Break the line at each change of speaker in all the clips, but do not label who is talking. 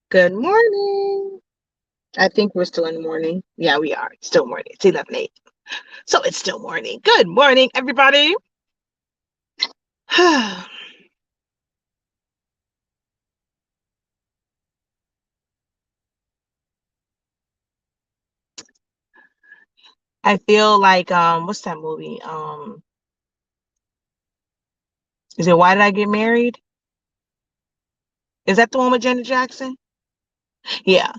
Good morning. I think we're still in the morning. Yeah, we are. It's still morning. It's 11:08. So it's still morning. Good morning, everybody. I feel like what's that movie? Is it Why Did I Get Married? Is that the one with Janet Jackson? Yeah.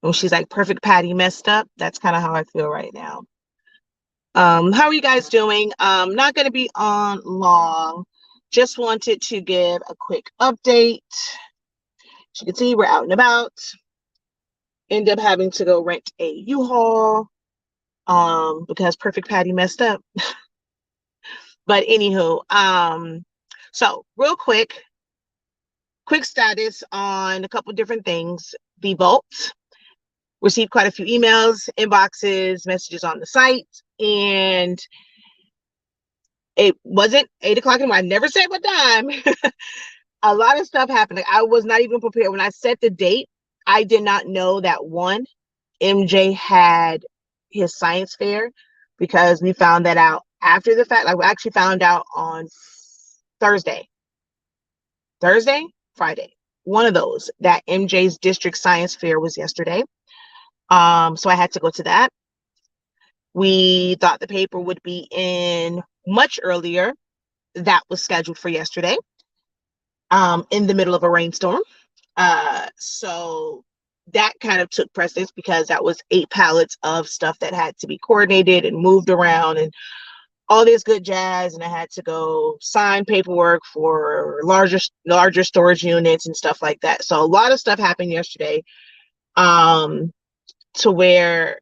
When she's like perfect Patty messed up. That's kind of how I feel right now. How are you guys doing? Not gonna be on long. Just wanted to give a quick update. As you can see, we're out and about. End up having to go rent a U-Haul because Perfect Patty messed up. But anywho, so real quick status on a couple different things. The vault received quite a few emails, inboxes, messages on the site, and it wasn't 8 o'clock in the morning. I never said what time. A lot of stuff happened. Like, I was not even prepared. When I set the date, I did not know that one, MJ had his science fair, because we found that out after the fact. Like, we actually found out on Thursday, Friday, one of those, that MJ's district science fair was yesterday. So I had to go to that. We thought the paper would be in much earlier. That was scheduled for yesterday, in the middle of a rainstorm. So that kind of took precedence because that was 8 pallets of stuff that had to be coordinated and moved around and all this good jazz. And I had to go sign paperwork for larger storage units and stuff like that. So a lot of stuff happened yesterday, to where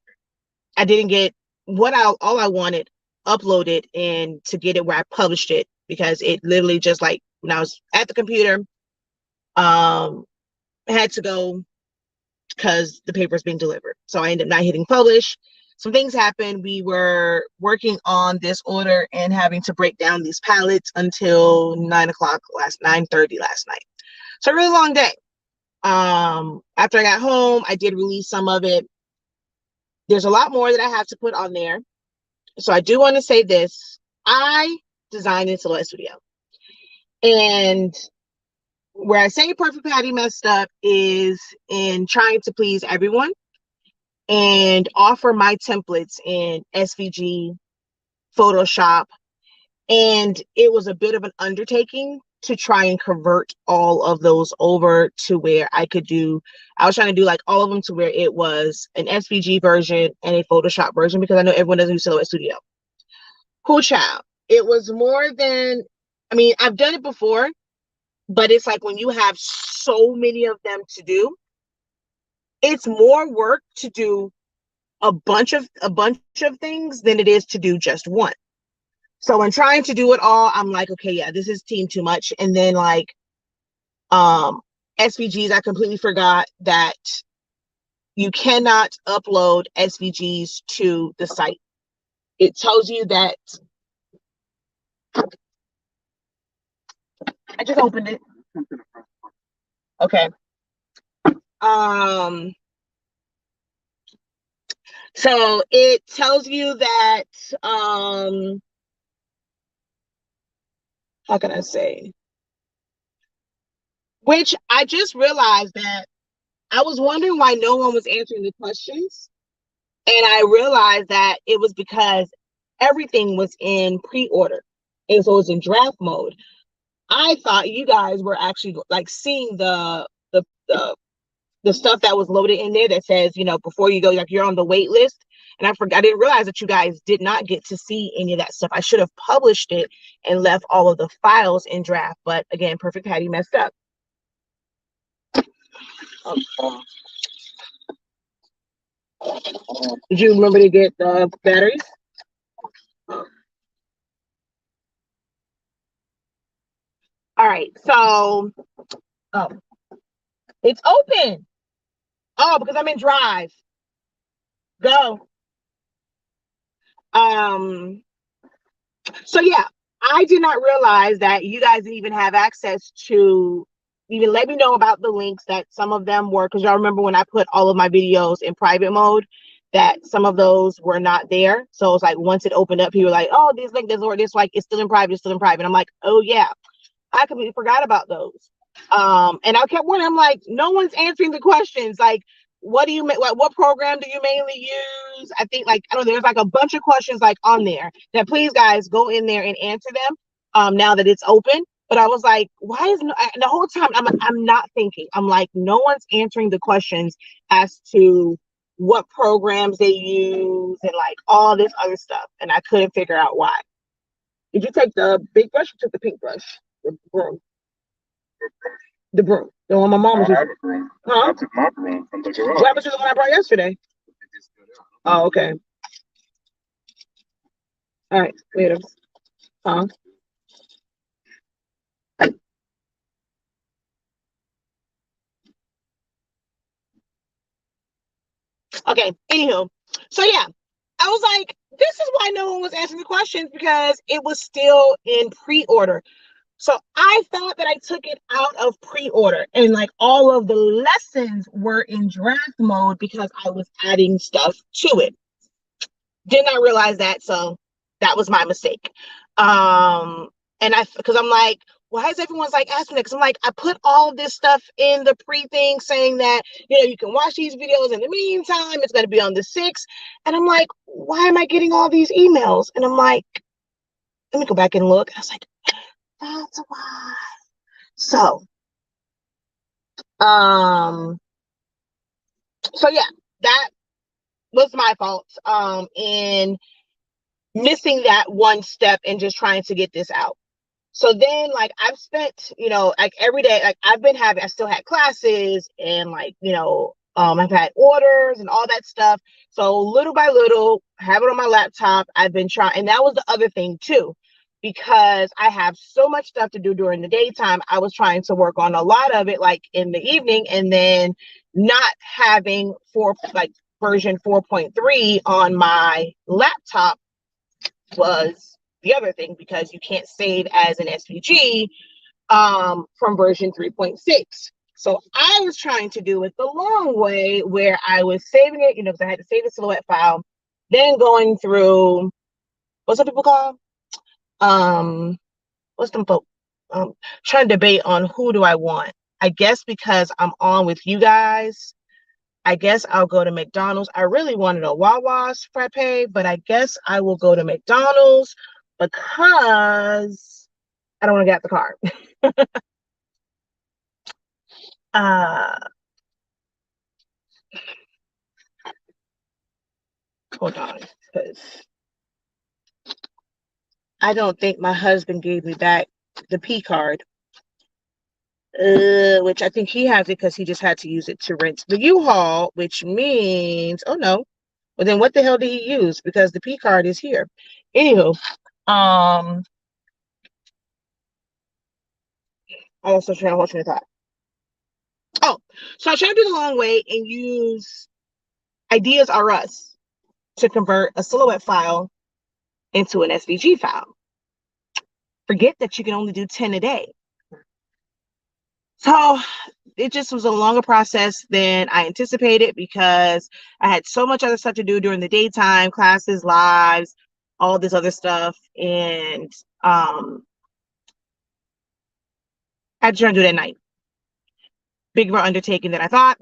I didn't get all I wanted uploaded and to get it where I published it, because it literally just, like, when I was at the computer, I had to go because the paper is being delivered. So I ended up not hitting publish. Some things happened. We were working on this order and having to break down these pallets until 9:30 last night. So a really long day. After I got home, I did release some of it. There's a lot more that I have to put on there. So I do want to say this. I designed in Silhouette Studio. And where I say Perfect Patty messed up is in trying to please everyone and offer my templates in SVG, Photoshop. And it was a bit of an undertaking to try and convert all of those over to where I was trying to do like all of them to where it was an SVG version and a Photoshop version, because I know everyone doesn't use Silhouette Studio. Cool child. It was more than, I mean, I've done it before, but it's like when you have so many of them to do, it's more work to do a bunch of things than it is to do just one. So in trying to do it all, I'm like, okay, yeah, this is team too much. And then like SVGs, I completely forgot that you cannot upload SVGs to the site. It tells you that. I just opened it. Okay. So it tells you that, how can I say? Which I just realized that I was wondering why no one was answering the questions. And I realized that it was because everything was in pre-order. And so it was in draft mode. I thought you guys were actually like seeing the stuff that was loaded in there that says, before you go, like, you're on the wait list. And I didn't realize that you guys did not get to see any of that stuff. I should have published it and left all of the files in draft. But again, Perfect Patty messed up. Did you remember to get the batteries? All right. So, oh, it's open. Oh, because I'm in drive. Go. Um, so yeah, I did not realize that you guys didn't even have access to even let me know about the links that some of them were, because y'all remember when I put all of my videos in private mode, that some of those were not there. So it's like once it opened up, people were like, oh, this link doesn't work. This like it's still in private, it's still in private. I'm like, oh yeah, I completely forgot about those. And I kept wondering, I'm like, no one's answering the questions. Like, what do you what program do you mainly use? I think like I don't know, there's like a bunch of questions like on there that please guys go in there and answer them now that it's open. But I was like, why is the whole time I'm not thinking. I'm like, no one's answering the questions as to what programs they use and like all this other stuff. And I couldn't figure out why. Did you take the big brush or took the pink brush? The broom. The broom. The one my mom was using. Huh? I took my broom. What happened to the one I brought yesterday? Oh, okay. All right. Wait. Huh? Okay. Anywho. So yeah, I was like, this is why no one was answering the questions, because it was still in pre-order. So I thought that I took it out of pre-order and like all of the lessons were in draft mode because I was adding stuff to it. Did not realize that, so that was my mistake. And because I'm like, why is everyone's like asking that? Because I'm like, I put all this stuff in the pre-thing saying that, you know, you can watch these videos in the meantime, it's going to be on the 6th. And I'm like, why am I getting all these emails? And I'm like, let me go back and look. I was like, that's why. So, so yeah, that was my fault in missing that one step and just trying to get this out. So then like I've spent, you know, like every day, like I still had classes and like, you know, I've had orders and all that stuff. So little by little, I have it on my laptop. I've been trying, and that was the other thing too, because I have so much stuff to do during the daytime. I was trying to work on a lot of it like in the evening, and then not having version 4.3 on my laptop was the other thing, because you can't save as an SVG from version 3.6. So I was trying to do it the long way, where I was saving it, you know, because I had to save the silhouette file, then going through, what's some people call? What's them folk? Trying to debate on who do I want. I guess because I'm on with you guys, I guess I'll go to McDonald's. I really wanted a Wawa's frappe, but I guess I will go to McDonald's because I don't want to get out the car. Hold on, because I don't think my husband gave me back the P card, which I think he has it because he just had to use it to rent the U-Haul, which means, oh no, well then what the hell did he use? Because the P card is here. Anywho, I also trying to watch your thought. Oh, so I try to do the long way and use Ideas R Us to convert a silhouette file into an SVG file. Forget that you can only do 10 a day. So it just was a longer process than I anticipated, because I had so much other stuff to do during the daytime, classes, lives, all this other stuff. And I had to try to do that at night. Bigger undertaking than I thought.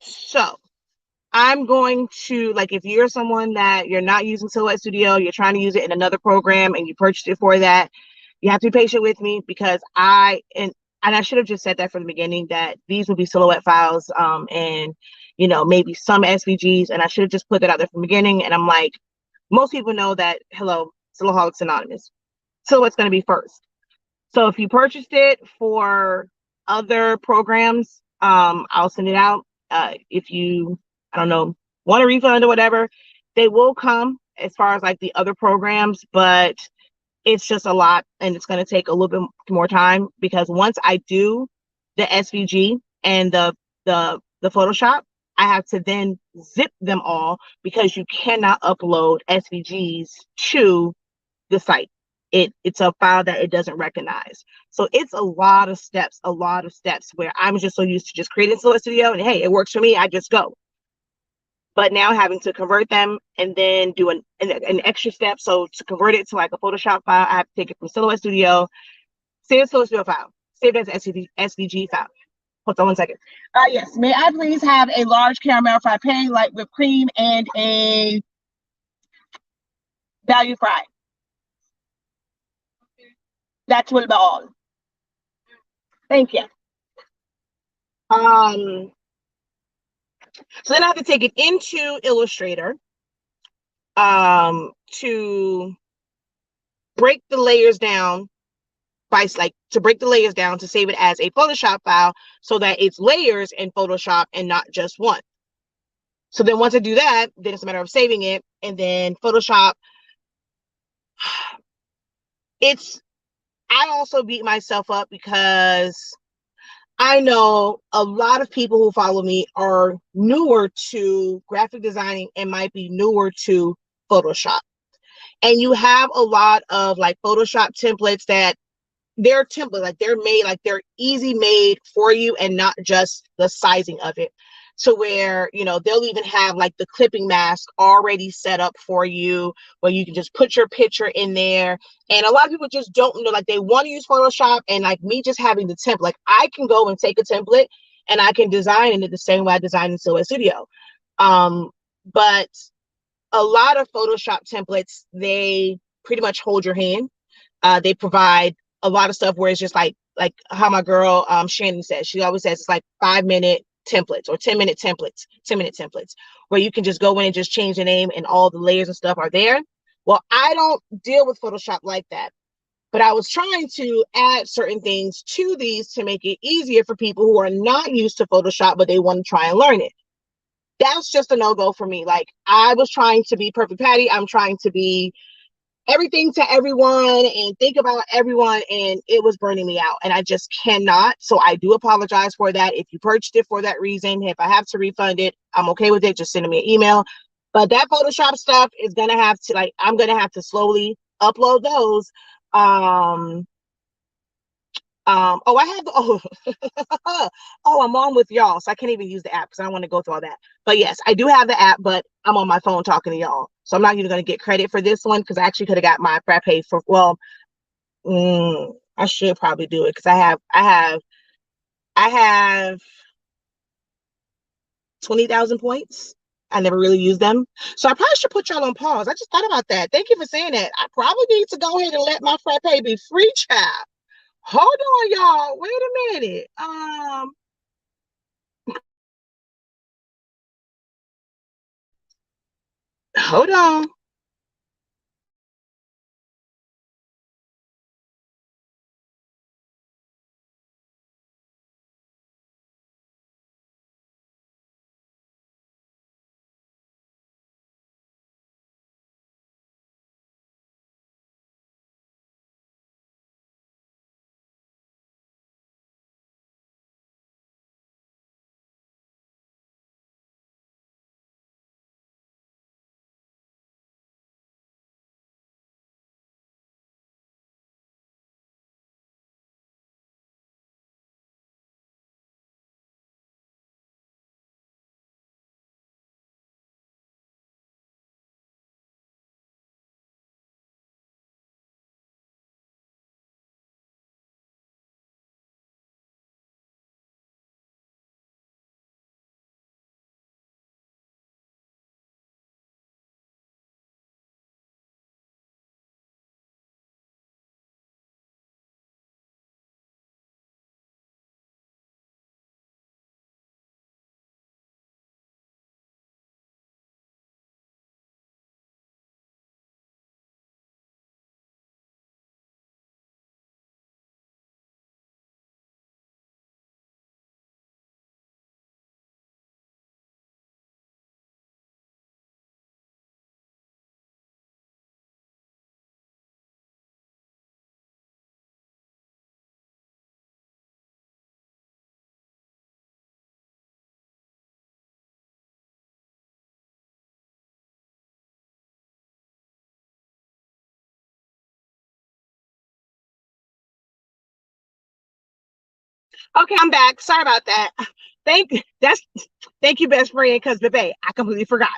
So I'm going to, like, if you're someone that you're not using Silhouette Studio, you're trying to use it in another program and you purchased it for that, you have to be patient with me, because and I should have just said that from the beginning, that these will be silhouette files and, you know, maybe some SVGs. And I should have just put that out there from the beginning. And I'm like, most people know that, hello, Silhouette's Anonymous. Silhouette's going to be first. So if you purchased it for other programs, I'll send it out. If you, I don't know, want a refund or whatever, they will come as far as like the other programs, but it's just a lot and it's going to take a little bit more time, because once I do the SVG and the Photoshop, I have to then zip them all, because you cannot upload SVGs to the site. it's a file that it doesn't recognize. So it's a lot of steps where I'm just so used to just creating Silhouette Studio and hey, it works for me, I just go. But now having to convert them and then do an extra step. So to convert it to like a Photoshop file, I have to take it from Silhouette Studio, save the Silhouette Studio file, save it as SVG file. Hold on one second. Yes, may I please have a large caramel frappe, light whipped cream, and a value fry. That's what about all. Thank you. Um, so then I have to take it into Illustrator to break the layers down by like to break the layers down to save it as a Photoshop file so that it's layers in Photoshop and not just one. So then once I do that, then it's a matter of saving it. And then Photoshop, I also beat myself up because I know a lot of people who follow me are newer to graphic designing and might be newer to Photoshop. And you have a lot of like Photoshop templates that they're templates, like they're made, like they're easy made for you and not just the sizing of it. To where, they'll even have like the clipping mask already set up for you where you can just put your picture in there. And a lot of people just don't know, like they want to use Photoshop, and like me just having the template, like I can go and take a template and I can design in it the same way I design in Silhouette Studio. But a lot of Photoshop templates, they pretty much hold your hand. They provide a lot of stuff where it's just like how my girl Shannon says. She always says it's like 5-minute templates or 10-minute templates, 10-minute templates, where you can just go in and just change the name and all the layers and stuff are there. Well, I don't deal with Photoshop like that. But I was trying to add certain things to these to make it easier for people who are not used to Photoshop, but they want to try and learn it. That's just a no-go for me. Like I was trying to be perfect Patty. I'm trying to be everything to everyone and think about everyone, and it was burning me out and I just cannot. So I do apologize for that. If you purchased it for that reason, if I have to refund it, I'm okay with it. Just send me an email. But that Photoshop stuff is gonna have to, like, I'm gonna have to slowly upload those. Oh, I have oh, I'm on with y'all, so I can't even use the app because I don't want to go through all that. But yes, I do have the app, but I'm on my phone talking to y'all, so I'm not even going to get credit for this one because I actually could have got my frappe for I should probably do it because I have 20,000 points. I never really use them, so I probably should put y'all on pause. I just thought about that. Thank you for saying that. I probably need to go ahead and let my frappe be free, child. Hold on, y'all. Wait a minute. Hold on. Okay, I'm back. Sorry about that. Thank that's thank you, best friend, because babe, I completely forgot.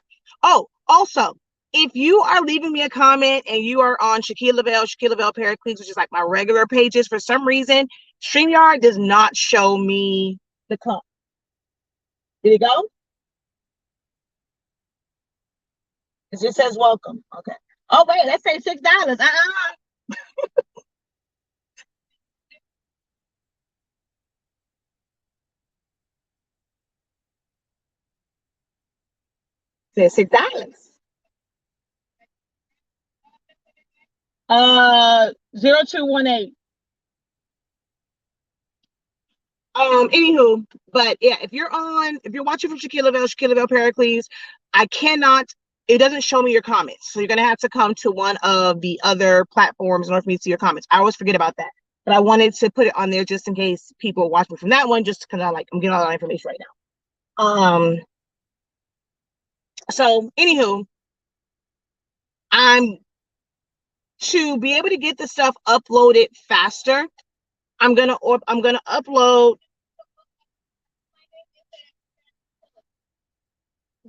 Oh, also, if you are leaving me a comment and you are on Shaquille Lavelle Pericles, which is like my regular pages, for some reason, StreamYard does not show me the comment. Did it go? It just says welcome. Okay. Oh wait, let's say $6. Says $6. 0218. Anywho, but yeah, if you're watching from Shaquille Lavelle Pericles, I cannot, it doesn't show me your comments. So you're gonna have to come to one of the other platforms in order for me to see your comments. I always forget about that. But I wanted to put it on there just in case people watch me from that one, just because I'm getting all that information right now. So anywho, I'm to be able to get the stuff uploaded faster. I'm gonna upload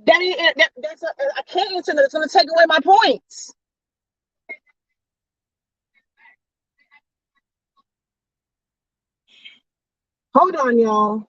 I can't answer that. It's gonna take away my points. Hold on, y'all.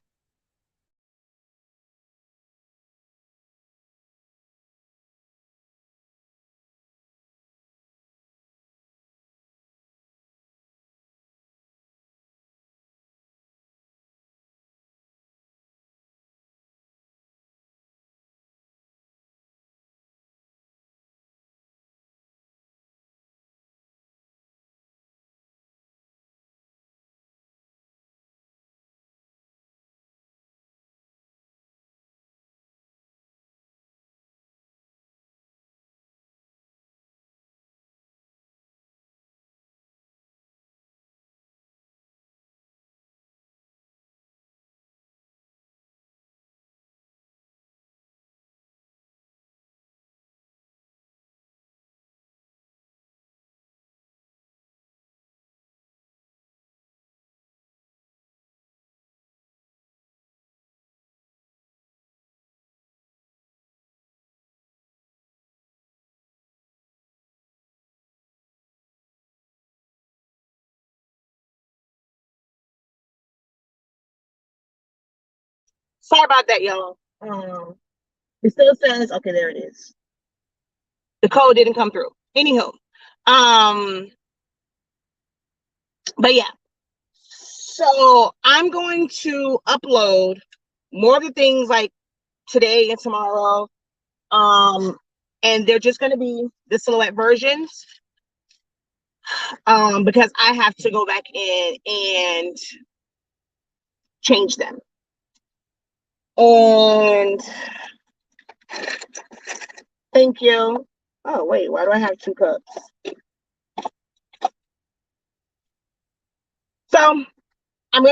Sorry about that, y'all. It still says okay. There it is. The code didn't come through. Anywho, um, but yeah. So I'm going to upload more of the things like today and tomorrow. Um, and they're just going to be the silhouette versions. Because I have to go back in and change them. And thank you. Oh wait, why do I have two cups? So I'm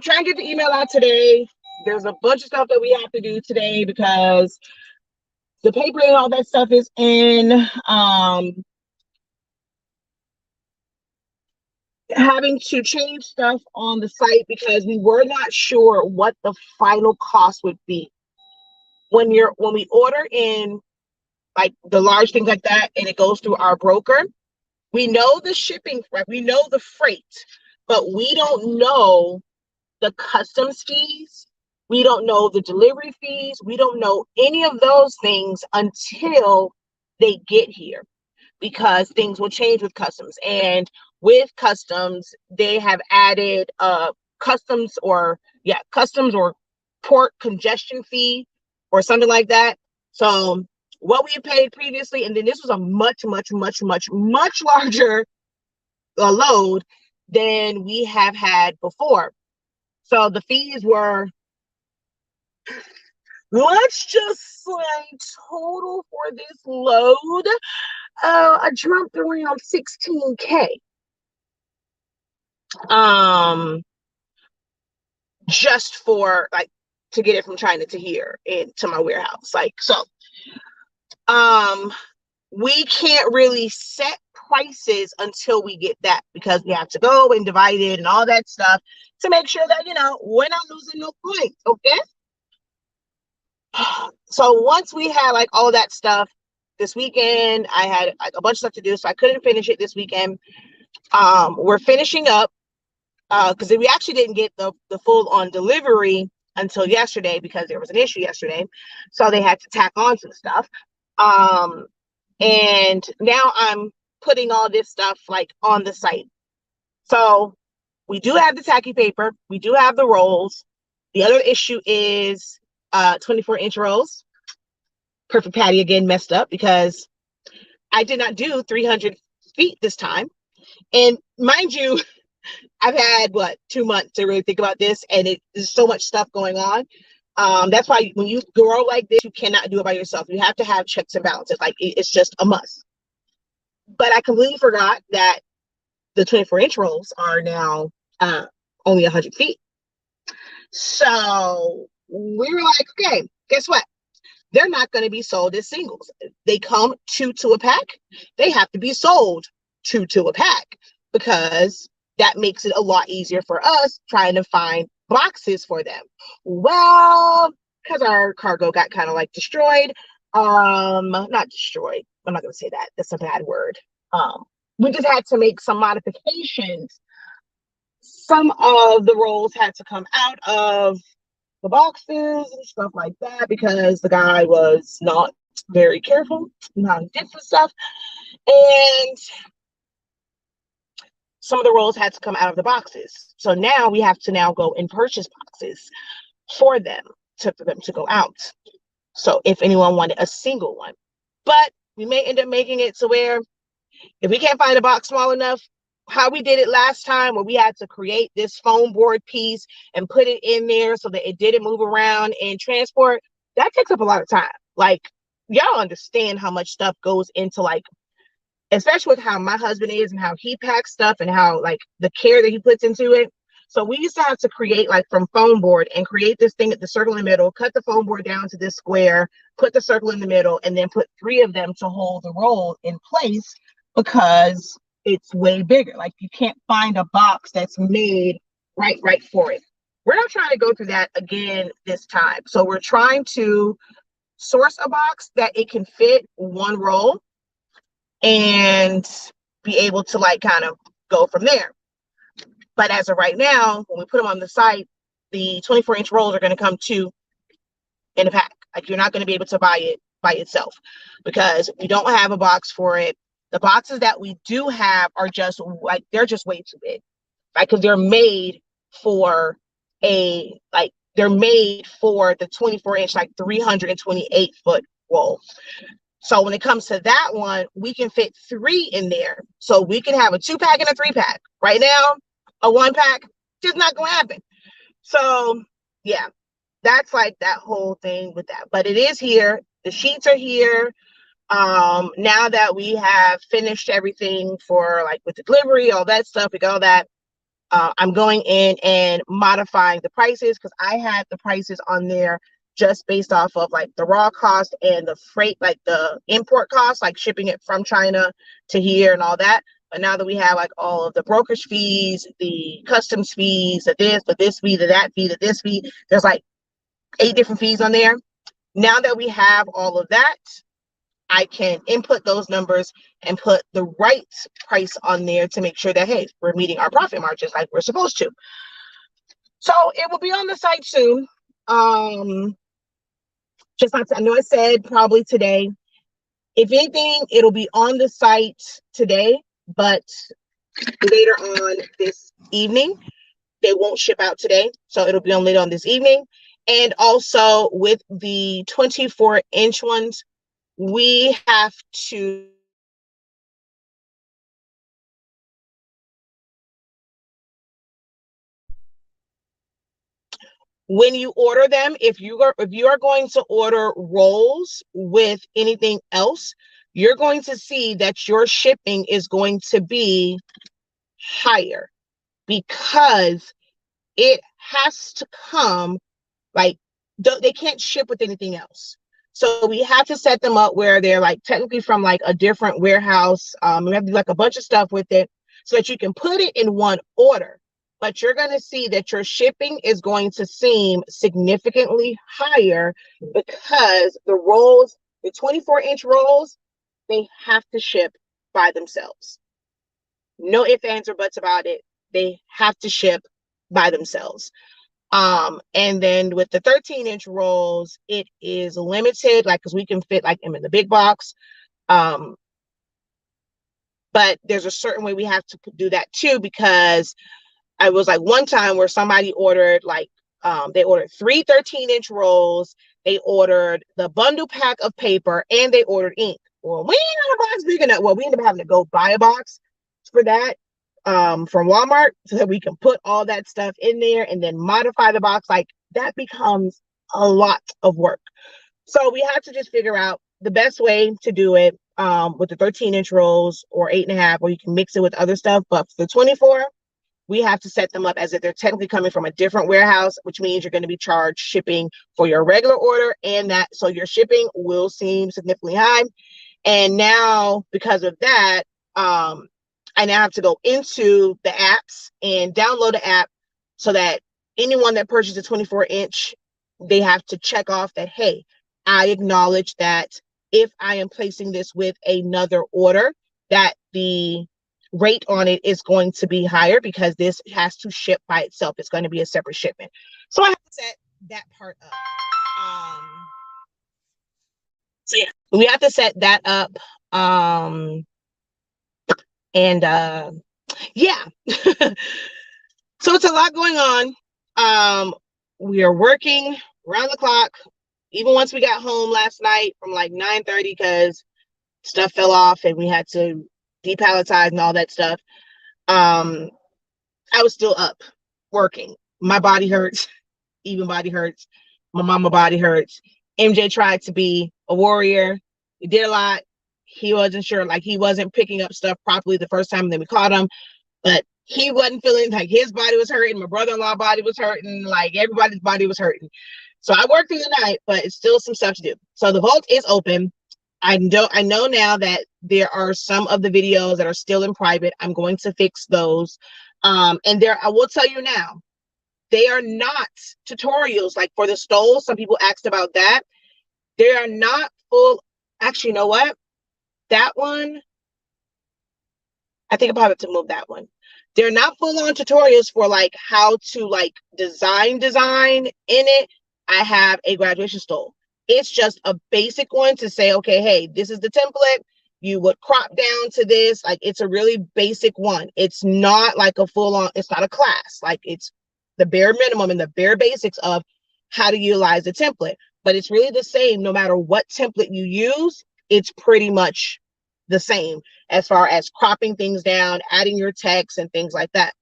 trying to get the email out today. There's a bunch of stuff that we have to do today because the paper and all that stuff is in. Having to change stuff on the site because we were not sure what the final cost would be when we order in like the large things like that and it goes through our broker. We know the shipping, right? We know the freight, but we don't know the customs fees. We don't know the delivery fees. We don't know any of those things until they get here because things will change with customs. And with customs, they have added customs or port congestion fee or something like that. So what we paid previously, and then this was a much larger load than we have had before. So the fees were, let's just say, total for this load, I jumped around 16K. Just for like to get it from China to here into my warehouse. Like so, we can't really set prices until we get that, because we have to go and divide it and all that stuff to make sure that, we're not losing no points. Okay. So once we had like all that stuff this weekend, I had like a bunch of stuff to do, so I couldn't finish it this weekend. We're finishing up because we actually didn't get the full on delivery until yesterday because there was an issue yesterday, so they had to tack on some stuff. And now I'm putting all this stuff like on the site. So we do have the tacky paper, we do have the rolls. The other issue is 24-inch rolls. Perfect Patty again messed up because I did not do 300 feet this time. And mind you, I've had 2 months to really think about this, and there's so much stuff going on. That's why when you grow like this, you cannot do it by yourself. You have to have checks and balances. Like it's just a must. But I completely forgot that the 24-inch rolls are now only 100 feet. So we were like, okay, guess what? They're not going to be sold as singles. They come two to a pack. They have to be sold two to a pack because that makes it a lot easier for us trying to find boxes for them. Well, because our cargo got kind of like destroyed. Not destroyed. I'm not going to say that. That's a bad word. We just had to make some modifications. Some of the rolls had to come out of the boxes and stuff like that because the guy was not very careful in how he did some stuff. And some of the rolls had to come out of the boxes. So now we have to now go and purchase boxes for them for them to go out. So if anyone wanted a single one, but we may end up making it to where if we can't find a box small enough, how we did it last time where we had to create this foam board piece and put it in there so that it didn't move around and transport, that takes up a lot of time. Like, y'all understand how much stuff goes into, like, especially with how my husband is and how he packs stuff and how like the care that he puts into it. So we used to have to create like from foam board and create this thing at the circle in the middle, cut the foam board down to this square, put the circle in the middle, and then put 3 of them to hold the roll in place because it's way bigger. Like you can't find a box that's made right for it. We're not trying to go through that again this time. So we're trying to source a box that it can fit one roll and be able to like kind of go from there. But as of right now, when we put them on the site, the 24-inch rolls are going to come 2 in a pack. Like you're not going to be able to buy it by itself because we don't have a box for it. The boxes that we do have are just like, they're just way too big. Right? Because they're made for they're made for the 24-inch, like 328-foot roll. So when it comes to that one, we can fit 3 in there. So we can have a 2-pack and a 3-pack. Right now, a 1-pack just not going to happen. So yeah, that's like that whole thing with that. But it is here. The sheets are here. Now that we have finished everything for like with the delivery, all that stuff, we got all that. I'm going in and modifying the prices because I had the prices on there just based off of like the raw cost and the freight, like the import cost, like shipping it from China to here and all that. But now that we have like all of the brokerage fees, the customs fees, the this fee, the that fee, the this fee, there's like 8 different fees on there. Now that we have all of that, I can input those numbers and put the right price on there to make sure that, hey, we're meeting our profit margins like we're supposed to. So it will be on the site soon. Just like I know I said probably today. If anything, it'll be on the site today, but later on this evening. They won't ship out today, so it'll be on later on this evening. And also with the 24-inch ones, we have to when you order them, if you are going to order rolls with anything else, you're going to see that your shipping is going to be higher because it has to come like they can't ship with anything else. So we have to set them up where they're like technically from like a different warehouse. We have to do like a bunch of stuff with it so that you can put it in one order. But you're going to see that your shipping is going to seem significantly higher because the rolls, the 24-inch rolls, they have to ship by themselves. No ifs, ands, or buts about it. They have to ship by themselves. And then with the 13-inch rolls, it is limited, like, because we can fit like them in the big box. But there's a certain way we have to do that too, because I was like one time where somebody ordered like, they ordered 3 13-inch rolls, they ordered the bundle pack of paper, and they ordered ink. Well, we ain't got a box big enough. Well, we ended up having to go buy a box for that from Walmart so that we can put all that stuff in there and then modify the box. Like, that becomes a lot of work. So we have to just figure out the best way to do it with the 13-inch rolls or 8.5, or you can mix it with other stuff. But for the 24, we have to set them up as if they're technically coming from a different warehouse, which means you're going to be charged shipping for your regular order, and that so your shipping will seem significantly high. And now, because of that, I now have to go into the apps and download the app so that anyone that purchases a 24-inch, they have to check off that, hey, I acknowledge that if I am placing this with another order, that the rate on it is going to be higher because this has to ship by itself. It's going to be a separate shipment. So I have to set that part up. So yeah, we have to set that up. And yeah. So it's a lot going on. We are working around the clock. Even once we got home last night from like 9:30 because stuff fell off and we had to depalletize and all that stuff. I was still up working. My body hurts. Even body hurts. My mama body hurts. MJ tried to be a warrior. He did a lot. He wasn't sure, like he wasn't picking up stuff properly the first time, and then we caught him. But he wasn't feeling like his body was hurting. My brother-in-law body was hurting. Like everybody's body was hurting. So I worked through the night, but it's still some stuff to do. So the vault is open. I know now that there are some of the videos that are still in private. I'm going to fix those. And I will tell you now, they are not tutorials like for the stole. Some people asked about that. They are not full. Actually, you know what? That one, I think I probably have to move that one. They're not full on tutorials for like how to like design in it. I have a graduation stole. It's just a basic one to say, okay, hey, this is the template. You would crop down to this. Like, it's a really basic one. It's not like a full on, it's not a class. Like, it's the bare minimum and the bare basics of how to utilize the template. But it's really the same no matter what template you use. It's pretty much the same as far as cropping things down, adding your text and things like that.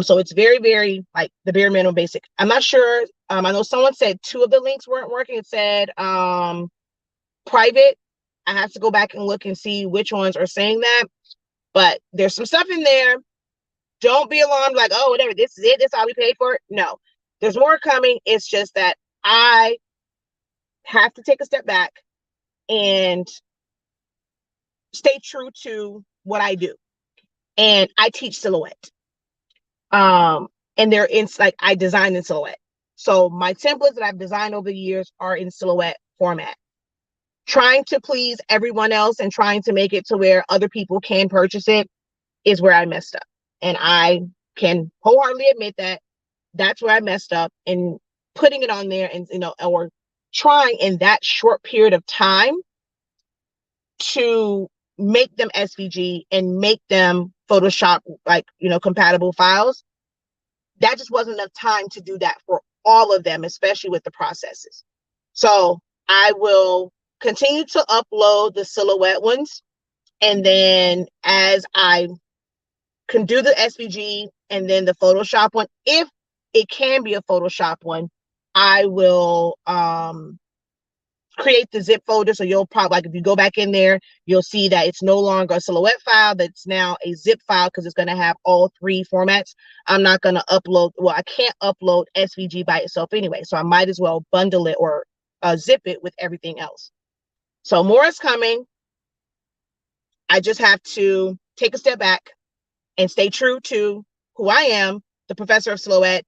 So it's very, very like the bare minimum basic. I'm not sure. I know someone said 2 of the links weren't working. It said private. I have to go back and look and see which ones are saying that. But there's some stuff in there. Don't be alarmed like, oh, whatever, this is it. This is all we paid for it. No, there's more coming. It's just that I have to take a step back and stay true to what I do. And I teach silhouette. And they're in like I design in silhouette. So my templates that I've designed over the years are in silhouette format. Trying to please everyone else and trying to make it to where other people can purchase it is where I messed up. And I can wholeheartedly admit that that's where I messed up in putting it on there and, or trying in that short period of time to make them SVG and make them Photoshop, like, compatible files. That just wasn't enough time to do that for all of them, especially with the processes. So I will continue to upload the silhouette ones. And then as I can do the SVG and then the Photoshop one, if it can be a Photoshop one, I will create the zip folder. So you'll probably, like, if you go back in there, you'll see that it's no longer a silhouette file. That's now a zip file because it's going to have all 3 formats. I'm not going to upload. Well, I can't upload SVG by itself anyway. So I might as well bundle it or zip it with everything else. So more is coming. I just have to take a step back and stay true to who I am, the professor of silhouette,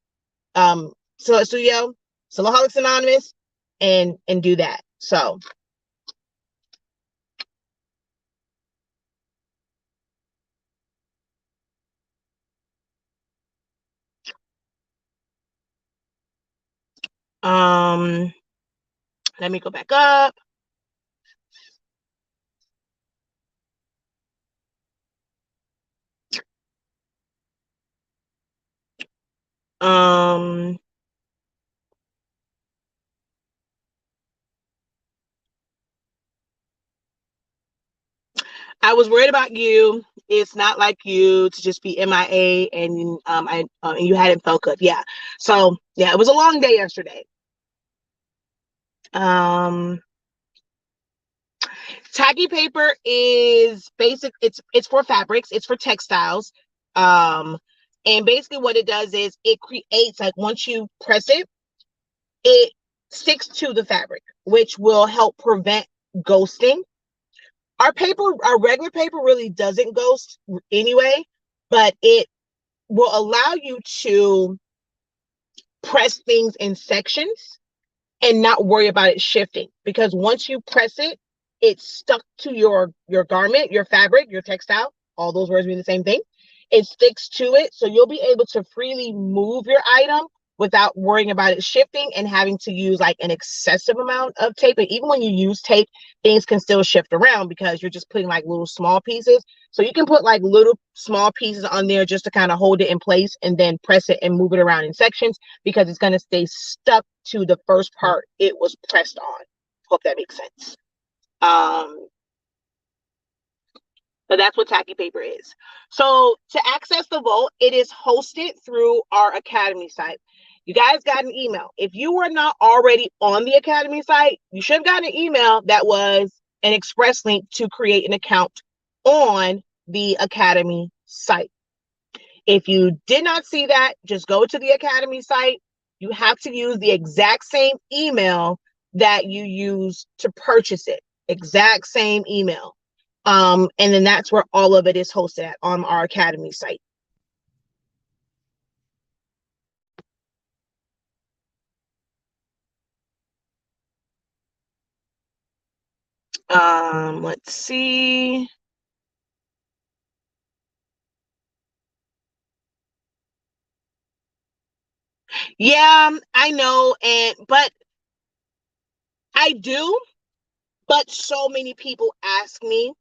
Silhouette Studio, Silhoueholics Anonymous, and do that. So um let me go back up. Um I was worried about you. It's not like you to just be MIA and you hadn't felt good. Yeah. So yeah, it was a long day yesterday. Um Tacky paper is basic. It's for fabrics. It's for textiles. Um, and basically what it does is it creates, like, once you press it, it sticks to the fabric, which will help prevent ghosting. Our regular paper really doesn't ghost anyway, but it will allow you to press things in sections and not worry about it shifting, because once you press it, it's stuck to your garment, your fabric, your textile. All those words mean the same thing. It sticks to it, so you'll be able to freely move your item without worrying about it shifting and having to use like an excessive amount of tape. And even when you use tape, things can still shift around because you're just putting like little small pieces. So you can put like little small pieces on there just to kind of hold it in place and then press it and move it around in sections, because it's going to stay stuck to the first part it was pressed on. Hope that makes sense. Um, so that's what Tacky Paper is. So to access the vote, it is hosted through our Academy site. You guys got an email. If you were not already on the Academy site, you should have gotten an email that was an express link to create an account on the Academy site. If you did not see that, just go to the Academy site. You have to use the exact same email that you use to purchase it. Exact same email. And then that's where all of it is hosted at, on our Academy site. Let's see. Yeah, I know, and but I do, but so many people ask me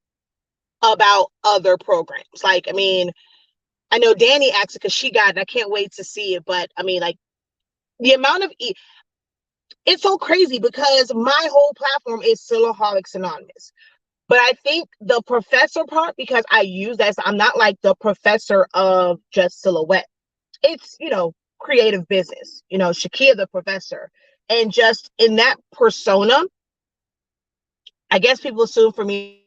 about other programs. Like, I mean, I know Danny asked it because she got it. I can't wait to see it. But I mean, like, the amount of it's so crazy because my whole platform is Silhoueholics Anonymous. But I think the professor part, because I use that, so I'm not like the professor of just silhouette. It's, creative business, Shakia the professor. And just in that persona, I guess people assume for me.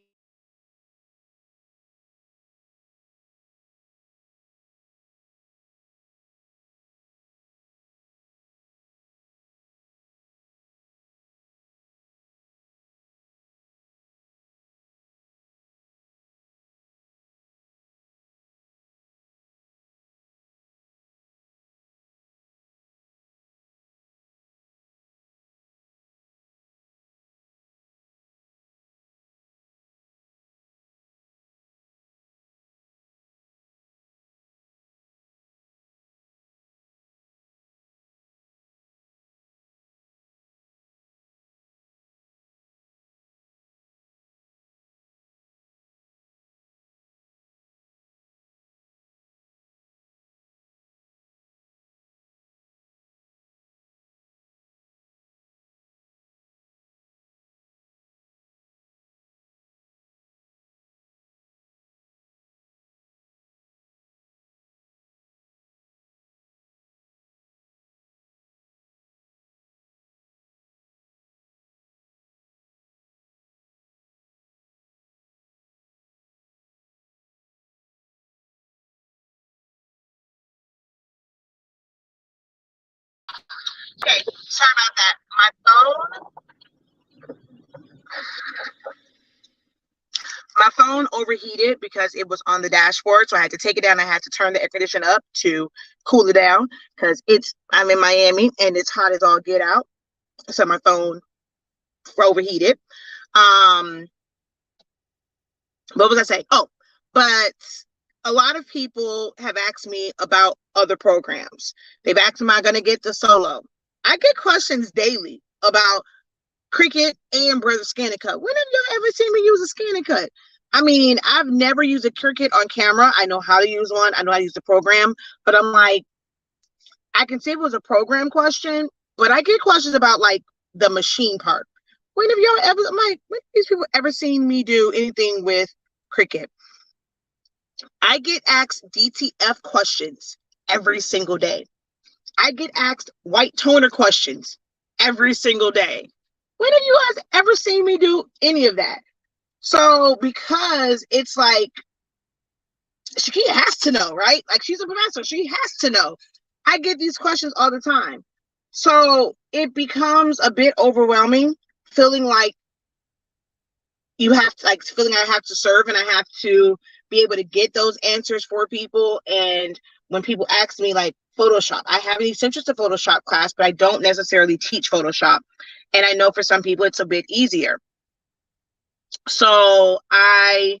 Okay, sorry about that. My phone phone overheated because it was on the dashboard, so I had to take it down. I had to turn the air conditioner up to cool it down because I'm in Miami and it's hot as all get out. So my phone overheated. What was I saying? Oh, but a lot of people have asked me about other programs. They've asked, am I going to get the solo? I get questions daily about Cricut and Brother ScanNCut. When have you ever seen me use a ScanNCut? I mean, I've never used a Cricut on camera. I know how to use one. I know how to use the program, but I'm like, I can say it was a program question, but I get questions about like the machine part. When have y'all ever, I'm like, when have these people ever seen me do anything with Cricut? I get asked DTF questions every single day. I get asked white toner questions every single day. When have you guys ever seen me do any of that? So because it's like, Shakia has to know, right? Like she's a professor, she has to know. I get these questions all the time. So it becomes a bit overwhelming, feeling like you have to, like, feeling I have to serve and I have to be able to get those answers for people. And when people ask me like Photoshop, I have an essentials to Photoshop class, but I don't necessarily teach Photoshop. And I know for some people it's a bit easier. So I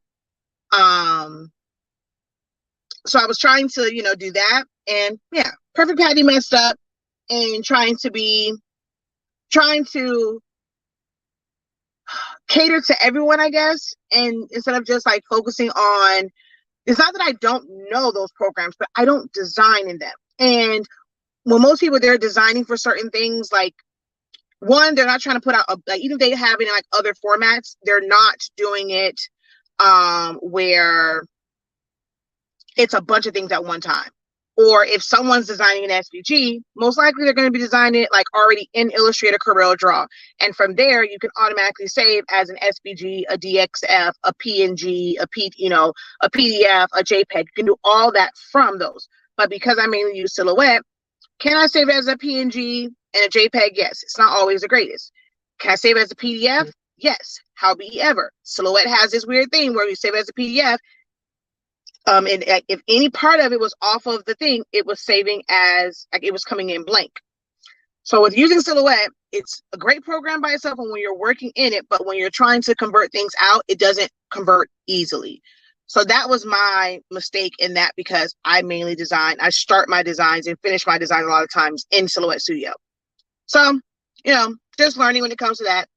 was trying to, do that. And yeah, Perfect Patty messed up and trying to cater to everyone, I guess. And instead of just like focusing on, it's not that I don't know those programs, but I don't design in them. And when most people, they're designing for certain things, like one, they're not trying to put out like, even if they have it in like other formats, they're not doing it where it's a bunch of things at one time. Or if someone's designing an SVG, most likely they're going to be designing it like already in Illustrator, Corel Draw. And from there, you can automatically save as an SVG, a DXF, a PNG, a PDF, a JPEG. You can do all that from those. But because I mainly use Silhouette, can I save it as a PNG and a JPEG? Yes. It's not always the greatest. Can I save it as a PDF? Yes. However, Silhouette has this weird thing where you save it as a PDF. And if any part of it was off of the thing, it was saving as like it was coming in blank. So with using Silhouette, it's a great program by itself when you're working in it, but when you're trying to convert things out, it doesn't convert easily. So that was my mistake in that, because I mainly design, I start my designs and finish my design a lot of times in Silhouette Studio. So, just learning when it comes to that.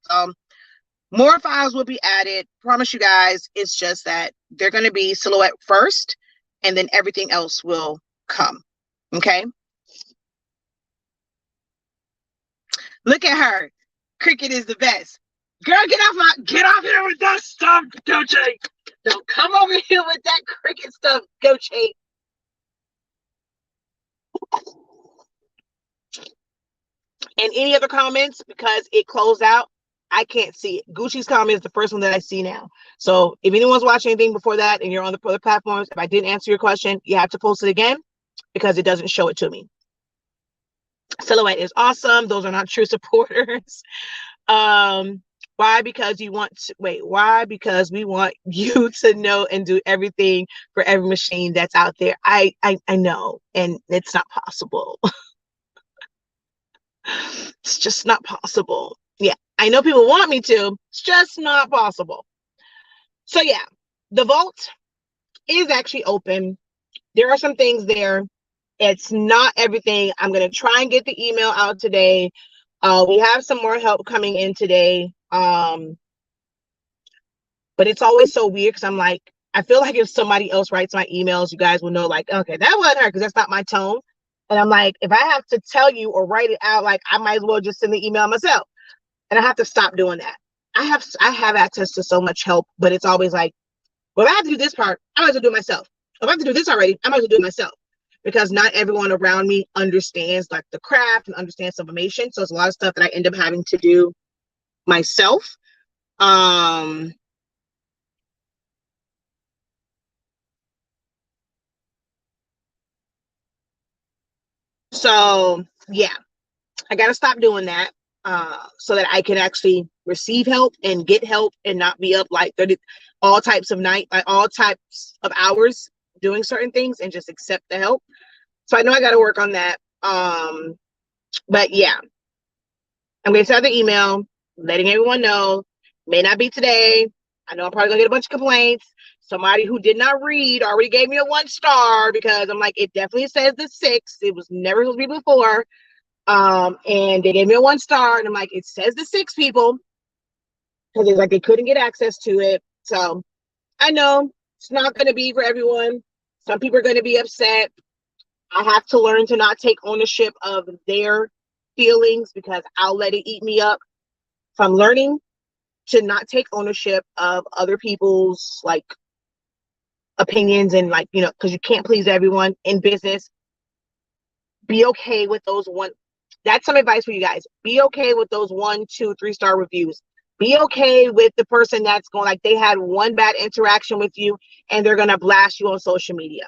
More files will be added. Promise you guys, it's just that they're going to be Silhouette first, and then everything else will come. Okay? Look at her. Cricut is the best. Girl, get off here with that stuff, Goche. Don't come over here with that Cricut stuff, Goche. And any other comments, because it closed out, I can't see it. Gucci's comment is the first one that I see now. So if anyone's watching anything before that and you're on the other platforms, if I didn't answer your question, you have to post it again because it doesn't show it to me. Silhouette is awesome. Those are not true supporters. Why? Because why? Because we want you to know and do everything for every machine that's out there. I know, and it's not possible. It's just not possible. Yeah, I know people want me to. It's just not possible. So yeah, the vault is actually open. There are some things there. It's not everything. I'm going to try and get the email out today. We have some more help coming in today. But it's always so weird because I'm like, I feel like if somebody else writes my emails, you guys will know, like, okay, that wasn't her, because that's not my tone. And I'm like, if I have to tell you or write it out, like, I might as well just send the email myself. And I have to stop doing that. I have access to so much help, but it's always like, well, if I have to do this part, I might as well do it myself. If I have to do this already, I might as well do it myself. Because not everyone around me understands like the craft and understands information. So it's a lot of stuff that I end up having to do myself. So yeah, I gotta stop doing that. so that I can actually receive help and get help and not be up like 30, all types of hours doing certain things and just accept the help. So I know I got to work on that. But yeah, I'm going to send the email letting everyone know. May not be today. I know I'm probably going to get a bunch of complaints. Somebody who did not read already gave me a 1 star because I'm like, it definitely says the 6. It was never supposed to be before. And they gave me a 1 star, and I'm like, it says the 6 people, because it's like they couldn't get access to it. So I know it's not going to be for everyone. Some people are going to be upset. I have to learn to not take ownership of their feelings because I'll let it eat me up. So I'm learning to not take ownership of other people's like opinions and like, because you can't please everyone in business. Be okay with those one. That's some advice for you guys. Be okay with those 1, 2, 3-star reviews. Be okay with the person that's going, like, they had one bad interaction with you and they're going to blast you on social media.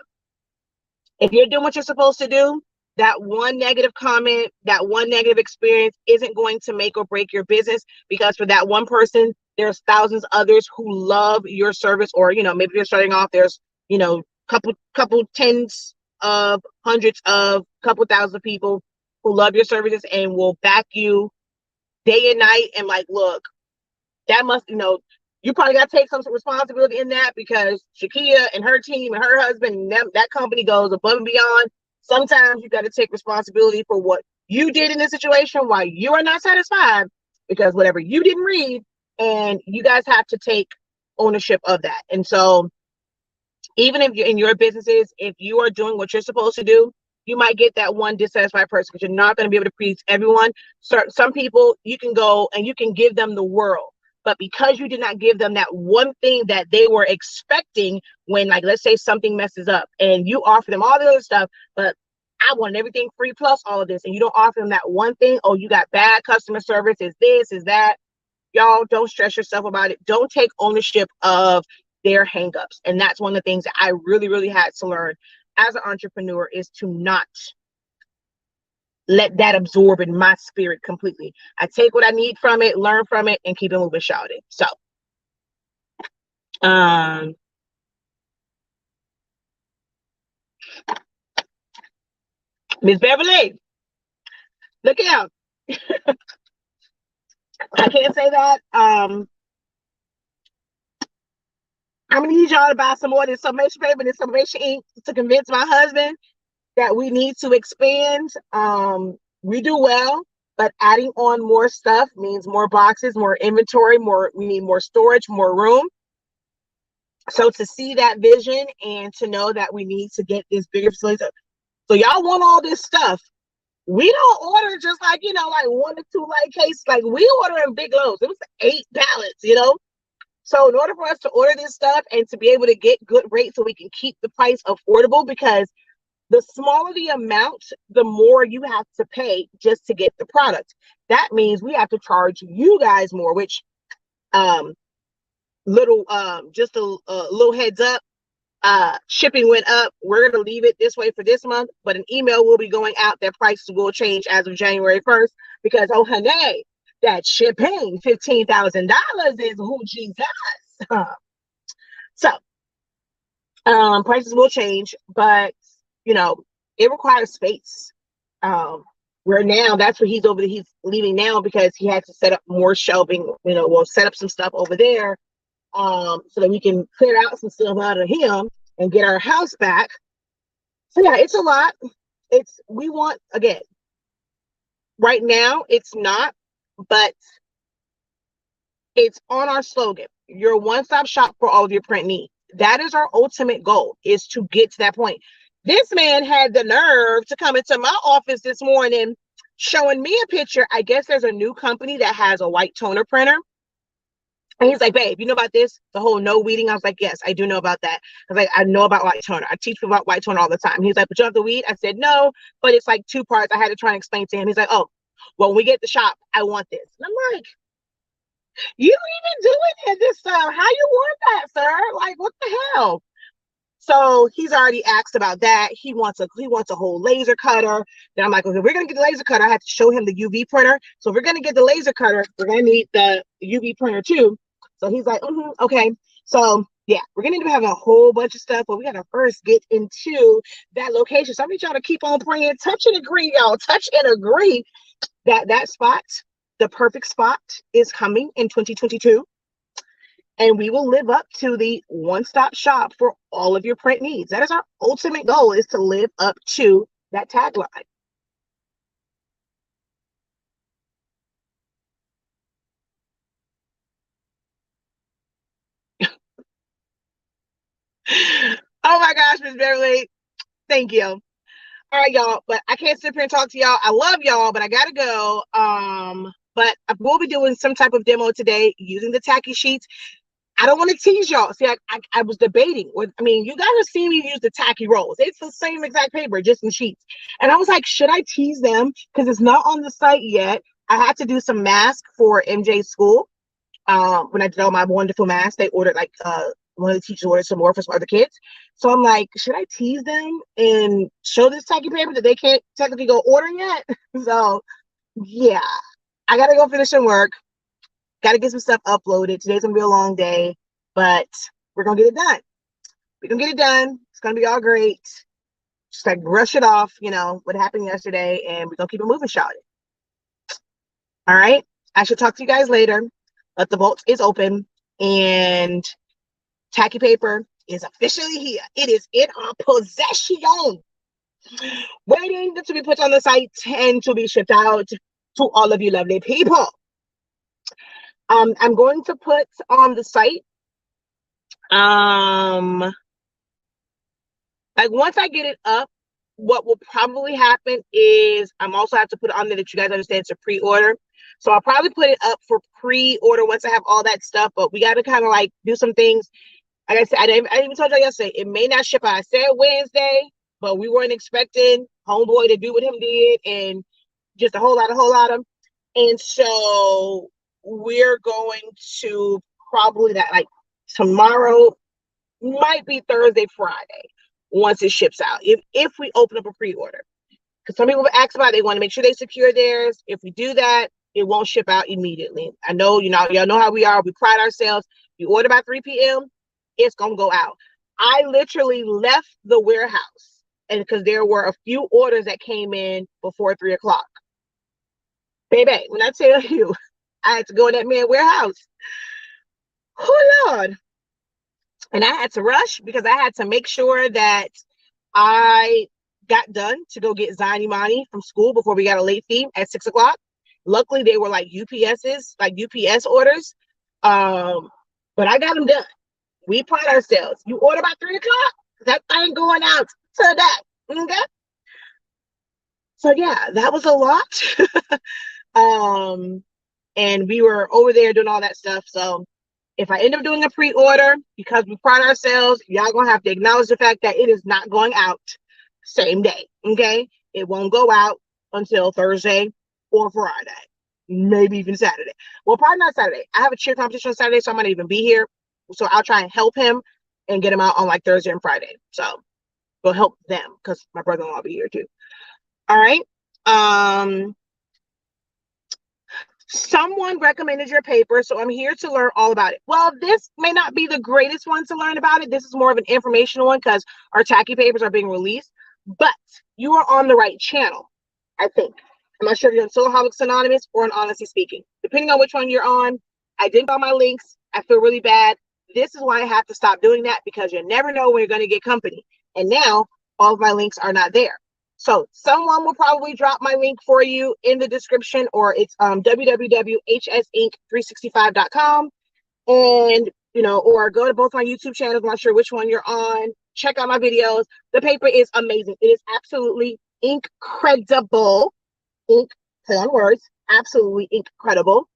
If you're doing what you're supposed to do, that one negative comment, that one negative experience isn't going to make or break your business, because for that one person, there's thousands others who love your service. Or, maybe you're starting off, there's, couple tens of hundreds of couple thousand people who love your services and will back you day and night. And like, look, that must, you probably got to take some responsibility in that, because Shakia and her team and her husband, that company goes above and beyond. Sometimes you got to take responsibility for what you did in this situation, why you are not satisfied, because whatever you didn't read, and you guys have to take ownership of that. And so even if you're in your businesses, if you are doing what you're supposed to do, you might get that one dissatisfied person, because you're not going to be able to please everyone. So some people, you can go and you can give them the world, but because you did not give them that one thing that they were expecting, when, like, let's say something messes up and you offer them all the other stuff, but I want everything free plus all of this, and you don't offer them that one thing, oh, you got bad customer service, is this, is that. Y'all, don't stress yourself about it. Don't take ownership of their hangups. And that's one of the things that I really, really had to learn as an entrepreneur, is to not let that absorb in my spirit completely. I take what I need from it, learn from it, and keep it moving, shouting. So, Miss Beverly, look out. I can't say that. I'm gonna need y'all to buy some more of this summation paper and this summation ink to convince my husband that we need to expand. We do well, but adding on more stuff means more boxes, more inventory, we need more storage, more room. So to see that vision and to know that we need to get this bigger facility. So y'all want all this stuff. We don't order just like, like 1 or 2 like cases. Like, we order in big loads. It was 8 pallets, So in order for us to order this stuff and to be able to get good rates so we can keep the price affordable, because the smaller the amount, the more you have to pay just to get the product. That means we have to charge you guys more, which just a little heads up, shipping went up. We're going to leave it this way for this month, but an email will be going out that prices will change as of January 1st, because, oh, honey, that shipping $15,000 is who Jesus. So prices will change, but it requires space. Where now that's what he's leaving now, because he had to set up more shelving, we'll set up some stuff over there, so that we can clear out some stuff out of him and get our house back. So yeah, it's a lot. We want, again, right now it's not, but it's on our slogan. Your one-stop shop for all of your print needs. That is our ultimate goal, is to get to that point. This man had the nerve to come into my office this morning showing me a picture. I guess there's a new company that has a white toner printer. And he's like, babe, you know about this? The whole no weeding? I was like, yes, I do know about that. I was like, I know about white toner. I teach people about white toner all the time. He's like, but you have to weed? I said, no, but it's like 2 parts. I had to try and explain to him. He's like, oh, well, when we get the shop, I want this. And I'm like, you even doing this stuff? How you want that, sir? Like, what the hell? So he's already asked about that. He wants a whole laser cutter. Then I'm like, okay, we're gonna get the laser cutter. I have to show him the UV printer. So if we're gonna get the laser cutter, we're gonna need the UV printer too. So he's like, okay. So yeah, we're gonna be having a whole bunch of stuff, but we gotta first get into that location. So I need y'all to keep on praying, touch and agree, y'all. Touch and agree that that spot, the perfect spot, is coming in 2022. And we will live up to the one-stop shop for all of your print needs. That is our ultimate goal, is to live up to that tagline. Oh my gosh, Miss Beverly, thank you. All right, y'all, but I can't sit here and talk to y'all. I love y'all, but I gotta go. But I will be doing some type of demo today using the tacky sheets. I don't want to tease y'all. See, I was debating. You guys have seen me use the tacky rolls. It's the same exact paper, just in sheets. And I was like, should I tease them? Because it's not on the site yet. I had to do some masks for MJ's school. When I did all my wonderful masks, they ordered one of the teachers ordered some more for some other kids. So I'm like, should I tease them and show this tacky paper that they can't technically go order yet? So yeah, I gotta go finish some work. Got to get some stuff uploaded. Today's gonna be a long day, but we're gonna get it done. We're gonna get it done. It's gonna be all great. Just like brush it off, what happened yesterday, and we're gonna keep it moving, shouting. All right. I should talk to you guys later. But the vault is open, and tacky paper is officially here. It is in our possession, waiting to be put on the site and to be shipped out to all of you lovely people. I'm going to put on the site, like once I get it up, what will probably happen is I'm also have to put it on there that you guys understand it's a pre-order. So I'll probably put it up for pre-order once I have all that stuff, but we got to kind of like do some things. Like I said, I even told you yesterday, it may not ship out. I said Wednesday, but we weren't expecting homeboy to do what him did and just a whole lot of. And so we're going to probably that like tomorrow, might be Thursday, Friday, once it ships out. If we open up a pre-order, because some people ask about it, they want to make sure they secure theirs. If we do that, it won't ship out immediately. I know, y'all know how we are. We pride ourselves. You order by 3 p.m., it's gonna go out. I literally left the warehouse, and because there were a few orders that came in before 3 o'clock. Baby, when I tell you, I had to go in that man warehouse. Oh Lord. And I had to rush because I had to make sure that I got done to go get Zion Imani from school before we got a late fee at 6 o'clock. Luckily, they were like UPSs, like UPS orders. But I got them done. We pride ourselves. You order by 3 o'clock, that thing going out today. Okay. So yeah, that was a lot. And we were over there doing all that stuff. So if I end up doing a pre-order, because we pride ourselves, y'all gonna have to acknowledge the fact that it is not going out same day. Okay, it won't go out until Thursday or Friday, maybe even Saturday. Well, probably not Saturday. I have a cheer competition on Saturday, so I might even be here. So I'll try and help him and get him out on like Thursday and Friday. So we'll help them because my brother-in-law will be here too. All right. Someone recommended your paper, so I'm here to learn all about it. Well, this may not be the greatest one to learn about it. This is more of an informational one because our tacky papers are being released, but you are on the right channel, I think. I'm not sure if you're on Soloholics Anonymous or on Honestly Speaking. Depending on which one you're on, I didn't follow my links. I feel really bad. This is why I have to stop doing that, because you never know when you're going to get company. And now all of my links are not there. So someone will probably drop my link for you in the description, or it's www.hsinc365.com. And, or go to both my YouTube channels. I'm not sure which one you're on. Check out my videos. The paper is amazing. It is absolutely incredible. Ink, play on words, absolutely incredible.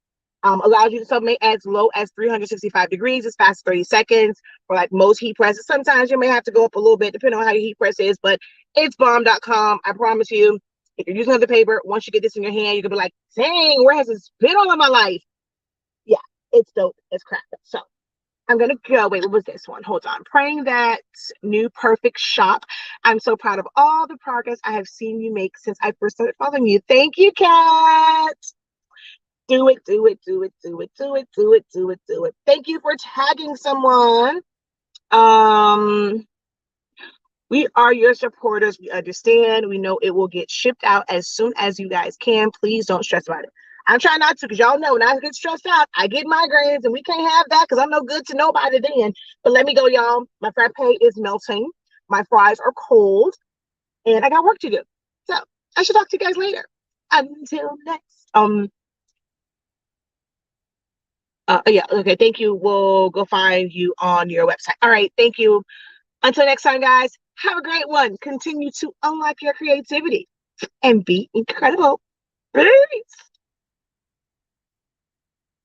Allows you to sublimate as low as 365 degrees, as fast as 30 seconds, for like most heat presses. Sometimes you may have to go up a little bit depending on how your heat press is, but it's bomb.com. I promise you, if you're using other paper, once you get this in your hand, you're gonna be like, dang, where has this been all of my life? Yeah, it's dope as crap. So I'm gonna go. Wait, what was this one? Hold on. Praying that new perfect shop. I'm so proud of all the progress I have seen you make since I first started following you. Thank you, Kat. Do it, do it, do it, do it, do it, do it, do it, do it. Thank you for tagging someone. Um, we are your supporters. We understand. We know it will get shipped out as soon as you guys can. Please don't stress about it. I'm trying not to, because y'all know when I get stressed out, I get migraines, and we can't have that because I'm no good to nobody then. But let me go, y'all. My frappe is melting. My fries are cold, and I got work to do. So I should talk to you guys later. Until next. Yeah, okay. Thank you. We'll go find you on your website. All right. Thank you. Until next time, guys, have a great one. Continue to unlock your creativity and be incredible. Peace.